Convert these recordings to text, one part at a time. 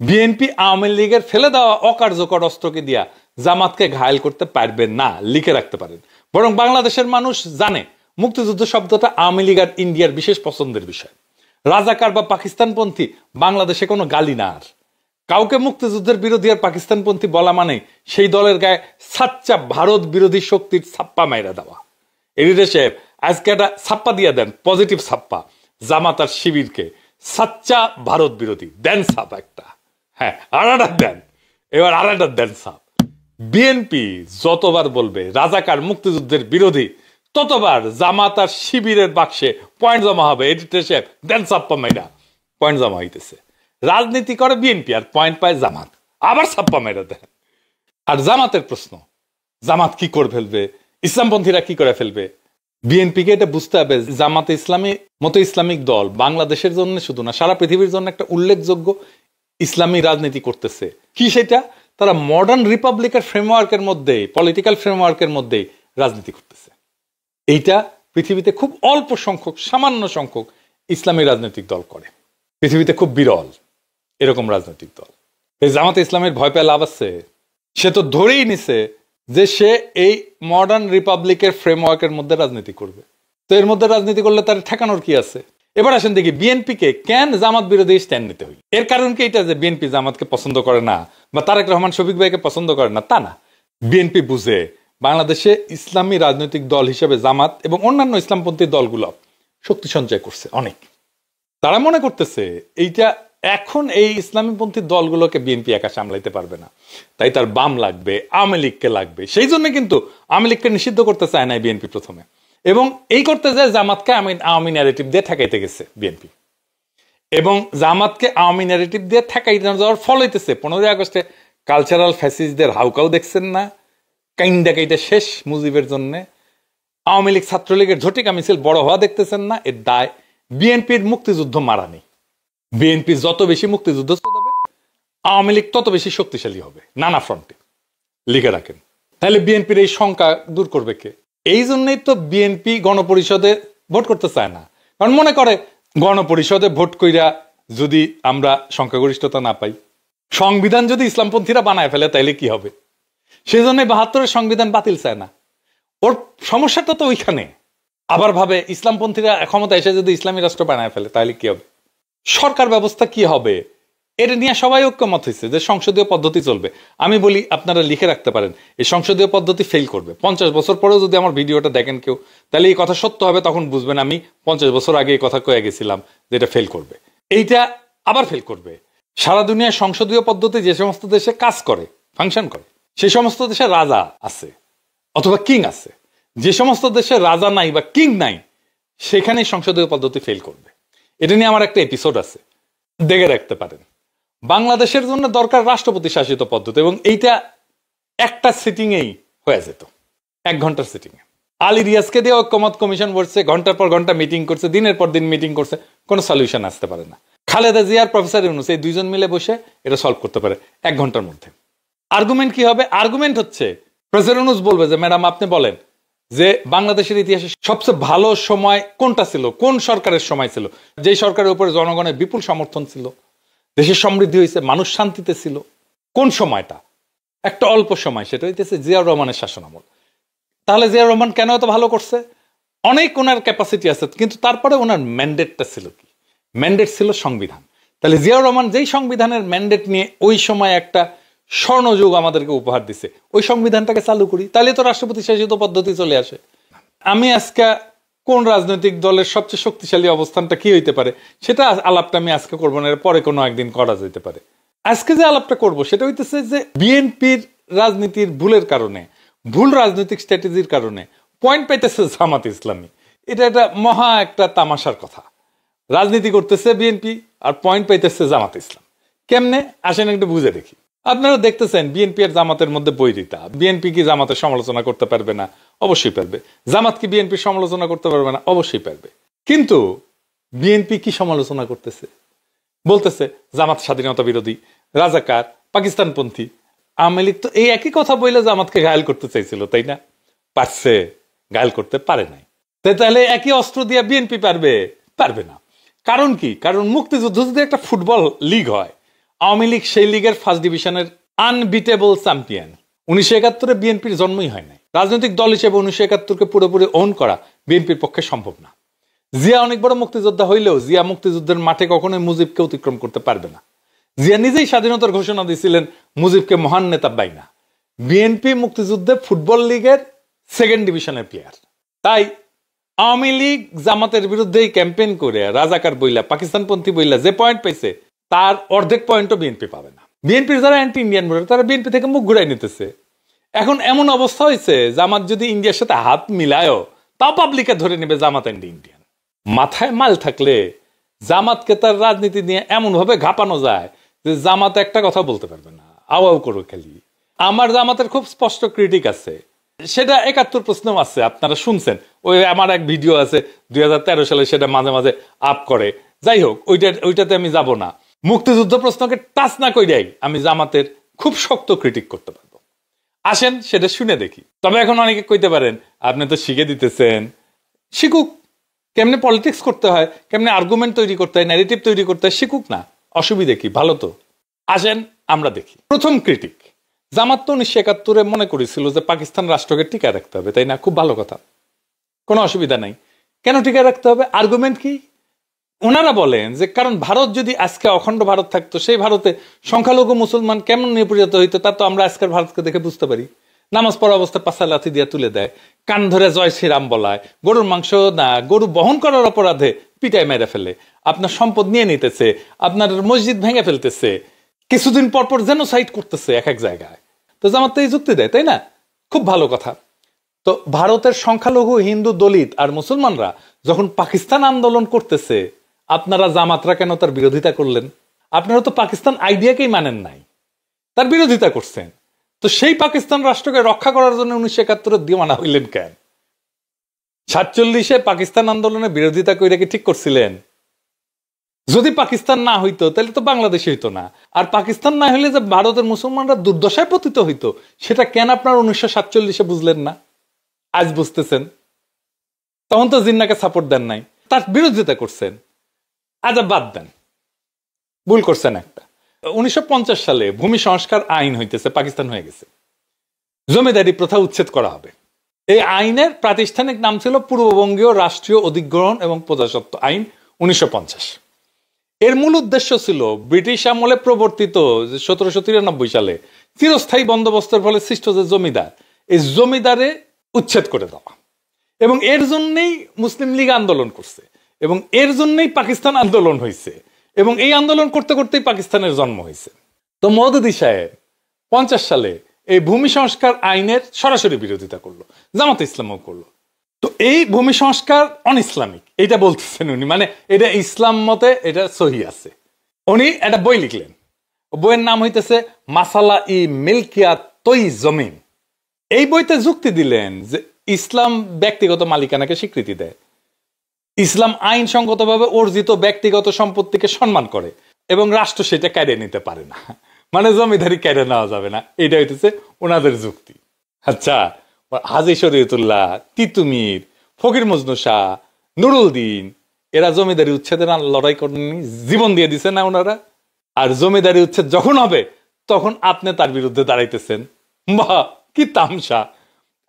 BNP Awami লীগের ফেলে দেওয়া অকার্যকর অস্ত্রকে দিয়া জামাতকে ঘায়েল করতে পারবেন না, লিখে রাখতে পারেন। বরং বাংলাদেশের মানুষ জানে মুক্তিযুদ্ধ শব্দটা আওয়ামী লীগ আর ইন্ডিয়ার বিশেষ পছন্দের বিষয়। রাজাকার বা পাকিস্তানপন্থী বাংলাদেশে কোনো গালি না। আর কাউকে মুক্তিযুদ্ধের বিরোধী আর পাকিস্তানপন্থী বলা মানে সেই দলের গায়ে সাচ্চা ভারত বিরোধী শক্তির ছাপ্পা মাইরা দেওয়া। এডিটর সাহেব আজকে একটা ছাপ্পা দিয়ে দেন, পজিটিভ ছাপ্পা জামাত আর শিবিরকে, সাচ্চা ভারত বিরোধী দেন ছাপ একটা। হ্যাঁ, আড়াটা দেন, এবার আড়াটা দেন ছাপ। বিএনপি যতবার বলবে রাজাকার মুক্তিযুদ্ধের বিরোধী, ততবার জামাত আর শিবিরের বাক্সে পয়েন্ট জমা হবে। এডিটর সাহেব দেন ছাপ্পা মাইরা, পয়েন্ট জমা হইতেছে। রাজনীতি করে বিএনপি আর পয়েন্ট পায় জামাত, আবার ছাপ্পা মাইরা দেন। আর জামাতের প্রশ্ন, জামাত কি করে ফেলবে, ইসলামপন্থীরা কি করে ফেলবে? বিএনপিকে এটা বুঝতে হবে, জামাতে ইসলামী মতো ইসলামিক দল বাংলাদেশের জন্য শুধু না, সারা পৃথিবীর জন্য একটা উল্লেখযোগ্য ইসলামী রাজনীতি করতেছে। কি সেটা? তারা মডার্ন রিপাবলিকের ফ্রেমওয়ার্কের মধ্যে, পলিটিক্যাল ফ্রেমওয়ার্কের মধ্যেই রাজনীতি করতেছে। এইটা পৃথিবীতে খুব অল্প সংখ্যক, সামান্য সংখ্যক ইসলামী রাজনৈতিক দল করে। পৃথিবীতে খুব বিরল এরকম রাজনৈতিক দল। এই জামাতে ইসলামের ভয় পেয়ে লাভ আছে? সে তো ধরেই নিছে যে সে এই মডার্ন রিপাবলিকের ফ্রেমওয়ার্কের মধ্যে রাজনীতি করবে। তো এর মধ্যে রাজনীতি করলে তার ঠেকানোর কি আছে? এবার আসেন দেখি বিএনপিকে কেন জামাত বিরোধী স্ট্যান্ড নিতে হই। এর কারণ কি এটা যে বিএনপি জামাতকে পছন্দ করে না বা তারেক রহমান শফিক ভাইকে পছন্দ করে না, তা না। বিএনপি বুঝে বাংলাদেশে ইসলামী রাজনৈতিক দল হিসেবে জামাত এবং অন্যান্য ইসলামপন্থী দলগুলো শক্তি সঞ্চয় করছে অনেক। তারা মনে করতেছে এইটা এখন এই ইসলামীপন্থী দলগুলোকে বিএনপি একা সামলাইতে পারবে না, তাই তার বাম লাগবে, আওয়ামী লীগকে লাগবে। সেই জন্য কিন্তু আওয়ামী লীগকে নিষিদ্ধ করতে চায় না বিএনপি প্রথমে, এবং এই করতে যায় জামাতকে আওয়ামী ন্যারেটিভ দিয়ে ঠেকাইতে গেছে বিএনপি। এবং জামাতকে আওয়ামী ন্যারেটিভ দিয়ে ঠেকাইতে যাওয়ার ফল হইতেছে 15ই আগস্টে কালচারাল ফ্যাসিস্টদের হাউকাও দেখছেন না, কাইন্ডা কাইটা শেষ মুজিবের জন্য। আওয়ামী লীগ ছাত্রলীগের ঝটিকা মিছিল বড় হওয়া দেখতেছেন না, এর দায় বিএনপির মুক্তিযুদ্ধ মারা নেই। বিএনপি যত বেশি মুক্তিযুদ্ধ হবে, আওয়ামী লীগ তত বেশি শক্তিশালী হবে নানা ফ্রন্টে, লিখে রাখেন। তাহলে বিএনপির এই শঙ্কা দূর করবে কে? এই জন্যই তো বিএনপি গণপরিষদে ভোট করতে চায় না, কারণ মনে করে গণপরিষদে ভোট কইরা যদি আমরা সংখ্যাগরিষ্ঠতা না পাই, সংবিধান যদি ইসলামপন্থীরা বানায় ফেলে তাইলে কি হবে? সেই জন্য 72-এর সংবিধান বাতিল চায় না। ওর সমস্যাটা তো ওইখানে। আবার ভাবে ইসলামপন্থীরা ক্ষমতা এসে যদি ইসলামী রাষ্ট্র বানায় ফেলে তাহলে কি হবে, সরকার ব্যবস্থা কি হবে? এটা নিয়ে সবাই ঐক্যমত হয়েছে যে সংসদীয় পদ্ধতি চলবে। আমি বলি আপনারা লিখে রাখতে পারেন, এই সংসদীয় পদ্ধতি ফেল করবে। 50 বছর পরেও যদি আমার ভিডিওটা দেখেন কেউ, তাহলে এই কথা সত্য হবে, তখন বুঝবেন আমি 50 বছর আগে এই কথা কয়ে গেছিলাম যে এটা ফেল করবে। এইটা আবার ফেল করবে। সারা দুনিয়ায় সংসদীয় পদ্ধতি যে সমস্ত দেশে কাজ করে, ফাংশন করে, সেই সমস্ত দেশে রাজা আছে অথবা কিং আছে। যে সমস্ত দেশে রাজা নাই বা কিং নাই, সেখানেই সংসদীয় পদ্ধতি ফেল করবে। এটা নিয়ে আমার একটা এপিসোড আছে, দেখে রাখতে পারেন। বাংলাদেশের জন্য দরকার রাষ্ট্রপতি শাসিত পদ্ধতি, এবং এইটা একটা সিটিংয়েই হয়ে যেত, 1 ঘন্টার সিটিংয়ে। আলী রিয়াজকে দিয়ে ঐক্যমত কমিশন বসছে, ঘন্টার পর ঘন্টা মিটিং করছে, দিনের পর দিন মিটিং করছে, কোনো সলিউশন আসতে পারে না। খালেদা জিয়ার প্রফেসর ইউনূস, এই দুইজন মিলে বসে এটা সলভ করতে পারে 1 ঘন্টার মধ্যে। আর্গুমেন্ট কি হবে? আর্গুমেন্ট হচ্ছে প্রফেসর ইউনূস বলবে যে ম্যাডাম আপনি বলেন যে বাংলাদেশের ইতিহাসে সবচেয়ে ভালো সময় কোনটা ছিল, কোন সরকারের সময় ছিল, যেই সরকারের উপরে জনগণের বিপুল সমর্থন ছিল, দেশের সমৃদ্ধি হয়েছে, মানুষ শান্তিতে ছিল। কোন সময়টা? একটা অল্প সময়, সেটা হইতেছে জিয়াউর রহমানের শাসনামল। তাহলে জিয়াউর রহমান কেন এত ভালো করছে? অনেক ওনার ক্যাপাসিটি আছে, কিন্তু তারপরে ওনার ম্যান্ডেটটা ছিল কি? ম্যান্ডেট ছিল সংবিধান। তাহলে জিয়াউর রহমান যেই সংবিধানের ম্যান্ডেট নিয়ে ওই সময় একটা স্বর্ণযুগ আমাদেরকে উপহার দিছে, ওই সংবিধানটাকে চালু করি, তাহলে তো রাষ্ট্রপতি শাসিত পদ্ধতি চলে আসে। আমি আজকে কোন রাজনৈতিক দলের সবচেয়ে শক্তিশালী অবস্থানটা কি হইতে পারে সেটা আলাপটা আমি আজকে করবো না, পরে কোনো একদিন করা যেতে পারে। আজকে যে আলাপটা করব সেটা হইতেছে যে বিএনপির রাজনীতির ভুলের কারণে, ভুল রাজনৈতিক স্ট্র্যাটেজির কারণে পয়েন্ট পাইতেছে জামাত ইসলামী। এটা একটা মহা একটা তামাশার কথা। রাজনীতি করতেছে বিএনপি আর পয়েন্ট পাইতেছে জামাত ইসলাম। কেমনে আসেন একটু বুঝে দেখি। আপনারা দেখতেছেন বিএনপি আর জামাতের মধ্যে বৈরিতা। বিএনপি কি জামাতের সমালোচনা করতে পারবে না? অবশ্যই পারবে। জামাত কি বিএনপির সমালোচনা করতে পারবে না? অবশ্যই পারবে। কিন্তু বিএনপি কি সমালোচনা করতেছে? বলতেছে জামাত স্বাধীনতা বিরোধী, রাজাকার, পাকিস্তানপন্থী। আওয়ামী লীগ তো এই একই কথা বলে জামাতকে ঘায়েল করতে চাইছিল, তাই না? পারছে? ঘায়েল করতে পারে নাই। তাহলে একই অস্ত্র দিয়ে বিএনপি পারবে? পারবে না। কারণ কি? কারণ মুক্তিযুদ্ধ যদি একটা ফুটবল লিগ হয় আওয়ামী লীগ সেই লীগের ফার্স্ট ডিভিশনের আনবিটেবল চ্যাম্পিয়ন। 1971-এ বিএনপির জন্মই হয় নাই। রাজনৈতিক দল হিসেবে 1971-কে পুরোপুরি ওন করা বিএনপির পক্ষে সম্ভব না। জিয়া অনেক বড় মুক্তিযোদ্ধা হইলেও জিয়া মুক্তিযুদ্ধের মাঠে কখনোই মুজিবকে অতিক্রম করতে পারবে না। জিয়া নিজেই স্বাধীনতার ঘোষণা দিয়েছিলেন মুজিবকে মহান নেতা পাই না। বিএনপি মুক্তিযুদ্ধে ফুটবল লীগের সেকেন্ড ডিভিশনের প্লেয়ার। তাই আওয়ামী লীগ জামাতের বিরুদ্ধেই ক্যাম্পেইন করে রাজাকার বইলা পাকিস্তানপন্থী বইলা যে পয়েন্ট পাইছে তার অর্ধেক পয়েন্টও বিএনপি পাবে না। বিএনপির যারা অ্যান্টি ইন্ডিয়ান ভোটার তারা বিএনপি থেকে মুখ ঘুরাই নিতেছে। এখন এমন অবস্থা হয়েছে জামাত যদি ইন্ডিয়ার সাথে হাত মিলায়ও তাও পাবলিকে ধরে নেবে জামাত অ্যান্টি ইন্ডিয়ান। মাথায় মাল থাকলে জামাতকে তার রাজনীতি নিয়ে এমন ভাবে ঘাপানো যায় যে জামাত একটা কথা বলতে পারবে না, আওয়াও করো খালি। আমার জামাতের খুব স্পষ্ট ক্রিটিক আছে, সেটা 71 প্রশ্নও আছে, আপনারা শুনছেন। ওই আমার এক ভিডিও আছে 2013 সালে, সেটা মাঝে মাঝে আপ করে। যাই হোক, ওইটাতে আমি যাব না। মুক্তিযুদ্ধ প্রশ্নকে টাচ না কইরাই আমি জামাতের খুব শক্ত ক্রিটিক করতে পারবো। আসেন সেটা শুনে দেখি। তবে এখন অনেকে কইতে পারেন আপনি তো শিখে দিতেছেন, শিখুক। কেমনে পলিটিক্স করতে হয়, কেমনে আর্গুমেন্ট তৈরি করতে হয়, ন্যারেটিভ তৈরি করতে হয়, শিখুক না, অসুবিধে কি, ভালো তো। আসেন আমরা দেখি। প্রথম ক্রিটিক, জামাত তো 1971-এ মনে করেছিল যে পাকিস্তান রাষ্ট্রকে টিকায় রাখতে হবে, তাই না? খুব ভালো কথা, কোনো অসুবিধা নাই। কেন টিকায় রাখতে হবে? আর্গুমেন্ট কি? ওনারা বলেন যে কারণ ভারত যদি আজকে অখণ্ড ভারত থাকতো, সেই ভারতে সংখ্যালঘু মুসলমান কেমন নিপীড়িত হইতো তা তো আমরা আজকের ভারতকে দেখে বুঝতে পারি। নামাজ পড়া অবস্থায় পাশা লাথি দিয়ে তুলে দেয়, কান ধরে জয় শ্রীরাম বলায়, গরুর মাংস না গরু বহন করার অপরাধে পিটায় মেরে ফেলে, আপনার সম্পদ নিয়ে নিতেছে, আপনার মসজিদ ভেঙে ফেলতেছে, কিছুদিন পর পর জেনোসাইড করতেছে এক এক জায়গায়। তো জামাত তো এই যুক্তি দেয়, তাই না? খুব ভালো কথা। তো ভারতের সংখ্যালঘু হিন্দু, দলিত আর মুসলমানরা যখন পাকিস্তান আন্দোলন করতেছে, আপনারা জামাতরা কেন তার বিরোধিতা করলেন? আপনারা তো পাকিস্তান আইডিয়াকেই মানেন নাই, তার বিরোধিতা করছেন। তো সেই পাকিস্তান রাষ্ট্রকে রক্ষা করার জন্য 1971-এ দিওয়ানা হইলেন কেন? 47-এ পাকিস্তান আন্দোলনের বিরোধিতা করে কি ঠিক করছিলেন? যদি পাকিস্তান না হইতো তাহলে তো বাংলাদেশ হইতো না। আর পাকিস্তান না হইলে যে ভারতের মুসলমানরা দুর্দশায় পতিত হইতো, সেটা কেন আপনার 1947-এ বুঝলেন না? আজ বুঝতেছেন। তখন তো জিন্নাকে সাপোর্ট দেন নাই, তার বিরোধিতা করছেন। আজ বাদ দেন, ভুল করছেন একটা। 1950 সালে ভূমি সংস্কার আইন হইতেছে, পাকিস্তান হয়ে গেছে, জমিদারি প্রথা উচ্ছেদ করা হবে। এই আইনের প্রাতিষ্ঠানিক নাম ছিল পূর্ববঙ্গীয় রাষ্ট্রীয় অধিগ্রহণ এবং প্রজাস্বত্ব আইন 1950। এর মূল উদ্দেশ্য ছিল ব্রিটিশ আমলে প্রবর্তিত 1793 সালে চিরস্থায়ী বন্দোবস্তের ফলে সৃষ্ট যে জমিদার, এই জমিদারে উচ্ছেদ করে দেওয়া। এবং এর জন্যই মুসলিম লীগ আন্দোলন করছে, এবং এর জন্যই পাকিস্তান আন্দোলন হয়েছে, এবং এই আন্দোলন করতে করতেই পাকিস্তানের জন্ম হয়েছে। তো মওদুদী সাহেব 50 সালে এই ভূমি সংস্কার আইনের সরাসরি বিরোধিতা করলো, জামাত ইসলামও করলো। তো এই ভূমি সংস্কার অন ইসলামিক এটা বলতেছেন উনি, মানে এটা ইসলাম মতে এটা সহি আছে। উনি একটা বই লিখলেন, বইয়ের নাম হইতেছে মাসালা ই মিলকিয়াত তৈ জমিন। এই বইতে যুক্তি দিলেন যে ইসলাম ব্যক্তিগত মালিকানাকে স্বীকৃতি দেয়, ইসলাম আইনসঙ্গতভাবে অর্জিত ব্যক্তিগত সম্পত্তিকে সম্মান করে, এবং রাষ্ট্র সেটা কেড়ে নিতে পারে না, মানে জমিদারি কেড়ে নেওয়া যাবে না। এটা হইতেছে ওনাদের যুক্তি। আচ্ছা, হাজী শরীয়তুল্লাহ, তিতুমির, ফকির মজনু শাহ, নুরুল দিন, এরা জমিদারি উচ্ছেদের লড়াই করেননি, জীবন দিয়ে দিছে না ওনারা? আর জমিদারি উচ্ছেদ যখন হবে তখন আপনি তার বিরুদ্ধে দাঁড়াইতেছেন। বাহ, কি তামসা!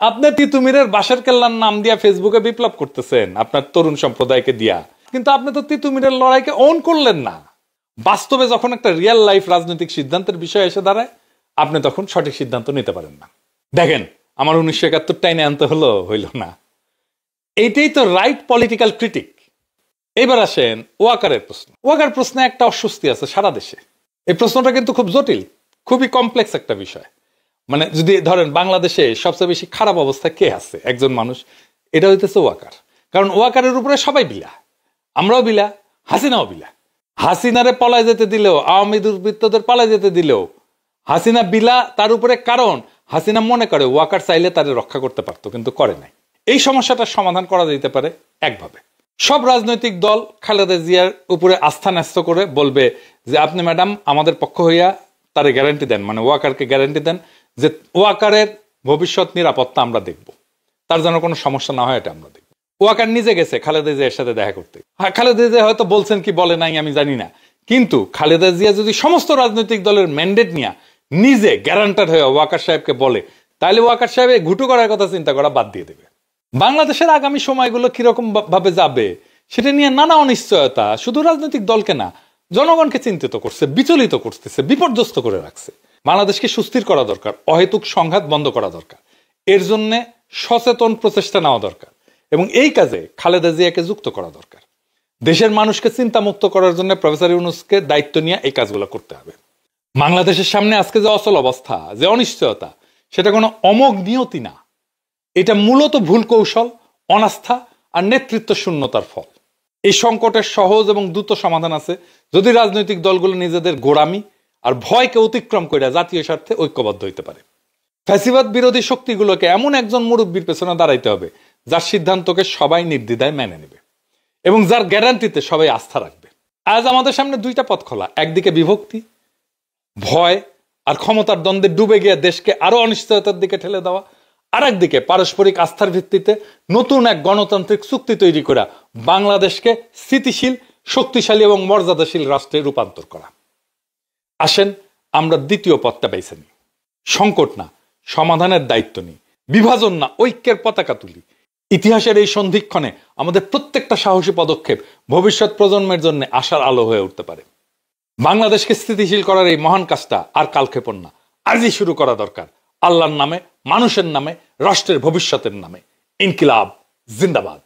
আপনি তিতুমিরের বাঁশের কেল্লার নাম দিয়া ফেসবুকে বিপ্লব করতেছেন আপনার তরুণ সম্প্রদায়কে দিয়া, কিন্তু আপনি তো তিতুমিরের লড়াইকে অন করলেন না। বাস্তবে যখন একটা রিয়েল লাইফ রাজনৈতিক সিদ্ধান্তের বিষয় এসে দাঁড়ায়, আপনি তখন সঠিক সিদ্ধান্ত নিতে পারেন না। দেখেন, আমার 1971 টাইনে আনতে হইল না। এইটাই তো রাইট পলিটিক্যাল ক্রিটিক। এবার আসেন ওয়াকারের প্রশ্ন। ওয়াকার প্রশ্নে একটা অস্বস্তি আছে সারা দেশে। এই প্রশ্নটা কিন্তু খুব জটিল, খুবই কমপ্লেক্স একটা বিষয়। মানে যদি ধরেন বাংলাদেশে সবচেয়ে বেশি খারাপ অবস্থায় কে আছে, একজন মানুষ, এটা হইতেছে ওয়াকার। কারণ ওয়াকারের উপরে সবাই বিলা, আমরাও বিলা, হাসিনাও বিলা। হাসিনারে পলায় যেতে দিলেও, আওয়ামী দুর্বৃত্তদের পালায় যেতে দিলেও হাসিনা বিলা তার উপরে, কারণ হাসিনা মনে করে ওয়াকার চাইলে তারে রক্ষা করতে পারতো, কিন্তু করে নাই। এই সমস্যাটার সমাধান করা যেতে পারে একভাবে। সব রাজনৈতিক দল খালেদা জিয়ার উপরে আস্থা ন্যস্ত করে বলবে যে আপনি ম্যাডাম আমাদের পক্ষ হইয়া তারে গ্যারান্টি দেন, মানে ওয়াকারকে গ্যারান্টি দেন যে ওয়াকারের ভবিষ্যৎ নিরাপত্তা আমরা দেখব, তার যেন কোনো সমস্যা না হয় এটা আমরা দেখব। ওয়াকার নিজে গেছে খালেদা জিয়ার সাথে দেখা করতে। খালেদা জিয়া হয়তো বলছেন কি বলে নাই আমি জানি না, কিন্তু খালেদা জিয়া যদি সমস্ত রাজনৈতিক দলের ম্যান্ডেট নিয়ে নিজে গ্যারান্টার হয়ে ওয়াকার সাহেবকে বলে, তাহলে ওয়াকার সাহেব ঘুটু করার কথা চিন্তা করা বাদ দিয়ে দেবে। বাংলাদেশের আগামী সময়গুলো কিরকম ভাবে যাবে সেটা নিয়ে নানা অনিশ্চয়তা শুধু রাজনৈতিক দলকে না, জনগণকে চিন্তিত করছে, বিচলিত করতেছে, বিপর্যস্ত করে রাখছে। বাংলাদেশকে সুস্থির করা দরকার, অহেতুক সংঘাত বন্ধ করা দরকার, এর জন্য সচেতন প্রচেষ্টা নেওয়া দরকার এবং এই কাজে খালেদা জিয়াকে যুক্ত করা দরকার। দেশের মানুষকে চিন্তামুক্ত করার জন্য প্রফেসর ইউনূসকে দায়িত্ব নিয়ে এই কাজগুলো করতে হবে। বাংলাদেশের সামনে আজকে যে অচল অবস্থা, যে অনিশ্চয়তা, সেটা কোনো অমোঘ নিয়তি না, এটা মূলত ভুল কৌশল, অনাস্থা আর নেতৃত্ব শূন্যতার ফল। এই সংকটের সহজ এবং দ্রুত সমাধান আছে যদি রাজনৈতিক দলগুলো নিজেদের গোড়ামি আর ভয়কে অতিক্রম করে জাতীয় স্বার্থে ঐক্যবদ্ধ হইতে পারে। ফ্যাসিবাদ বিরোধী শক্তিগুলোকে এমন একজন মুরব্বীর পেছনে দাঁড়াইতে হবে যার সিদ্ধান্তকে সবাই নির্দ্বিধায় মেনে নেবে এবং যার গ্যারান্টিতে সবাই আস্থা রাখবে। আজ আমাদের সামনে দুইটা পথ খোলা, একদিকে বিভক্তি, ভয় আর ক্ষমতার দ্বন্দ্বে ডুবে গিয়ে দেশকে আরো অনিশ্চয়তার দিকে ঠেলে দেওয়া, আর একদিকে পারস্পরিক আস্থার ভিত্তিতে নতুন এক গণতান্ত্রিক চুক্তি তৈরি করা বাংলাদেশকে স্থিতিশীল, শক্তিশালী এবং মর্যাদাশীল রাষ্ট্রে রূপান্তর করা। আসেন আমরা দ্বিতীয় পথটা বেছে নিই। সংকট না, সমাধানের দায়িত্ব নিই। বিভাজন না, ঐক্যের পতাকা তুলি। ইতিহাসের এই সন্ধিক্ষণে আমাদের প্রত্যেকটা সাহসী পদক্ষেপ ভবিষ্যৎ প্রজন্মের জন্য আশার আলো হয়ে উঠতে পারে। বাংলাদেশকে স্থিতিশীল করার এই মহান কাজটা আর কালক্ষেপণ না, আজই শুরু করা দরকার। আল্লাহর নামে, মানুষের নামে, রাষ্ট্রের ভবিষ্যতের নামে। ইনকিলাব জিন্দাবাদ।